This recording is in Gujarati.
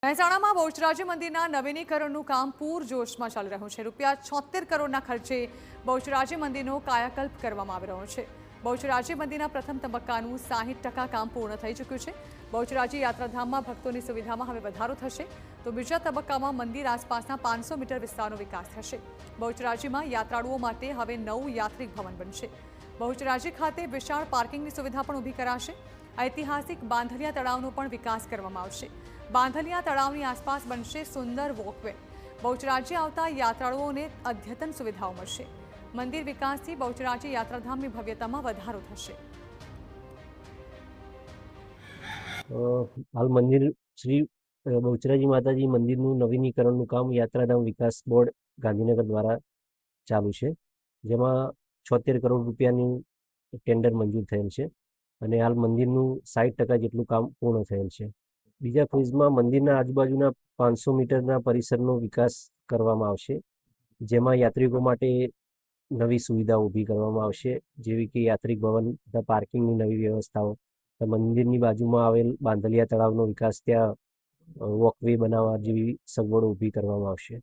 મહેસાણામાં બહુચરાજી મંદિરના નવીનીકરણનું કામ પૂરજોશમાં ચાલી રહ્યું છે। ₹76 કરોડના ખર્ચે બહુચરાજી મંદિરનો કાયાકલ્પ કરવામાં આવી રહ્યો છે। બહુચરાજી મંદિરના પ્રથમ તબક્કાનું 60% કામ પૂર્ણ થઈ ચૂક્યું છે। બહુચરાજી યાત્રાધામમાં ભક્તોની સુવિધામાં હવે વધારો થશે, તો બીજા તબક્કામાં મંદિર આસપાસના 500 મીટર વિસ્તારનો વિકાસ થશે। બહુચરાજીમાં યાત્રાળુઓ માટે હવે નવું યાત્રિક ભવન બનશે। બહુચરાજી ખાતે વિશાળ પાર્કિંગની સુવિધા પણ ઊભી કરાશે। ઐતિહાસિક બાંધલિયા તળાવનો પણ વિકાસ કરવામાં આવશે। બાંધલિયા તળાવની આસપાસ બનશે સુંદર વોકવે। બહુચરાજી આવતા યાત્રાળુઓને અદ્યતન સુવિધાઓ મળશે। મંદિર વિકાસથી બહુચરાજી યાત્રાધામની ભવ્યતામાં વધારો થશે। હાલ મંદિર શ્રી બહુચરાજી માતાજી મંદિરનું નવીનીકરણનું કામ યાત્રાધામ વિકાસ બોર્ડ ગાંધીનગર દ્વારા ચાલુ છે, જેમાં 76 કરોડ રૂપિયાની ટેન્ડર મંજૂર થયેલ છે અને હાલ મંદિરનું 60% જેટલું કામ પૂર્ણ થયેલ છે। બીજા ફેઝમાં મંદિરના આજુબાજુના 500 મીટરના પરિસરનો વિકાસ કરવામાં આવશે, જેમાં યાત્રિકો માટે નવી સુવિધાઓ ઊભી કરવામાં આવશે, જેવી કે યાત્રિક ભવન તથા પાર્કિંગની નવી વ્યવસ્થાઓ। મંદિરની બાજુમાં આવેલ બાંધલિયા તળાવનો વિકાસ, ત્યાં વોકવે બનાવવા જેવી સગવડો ઊભી કરવામાં આવશે।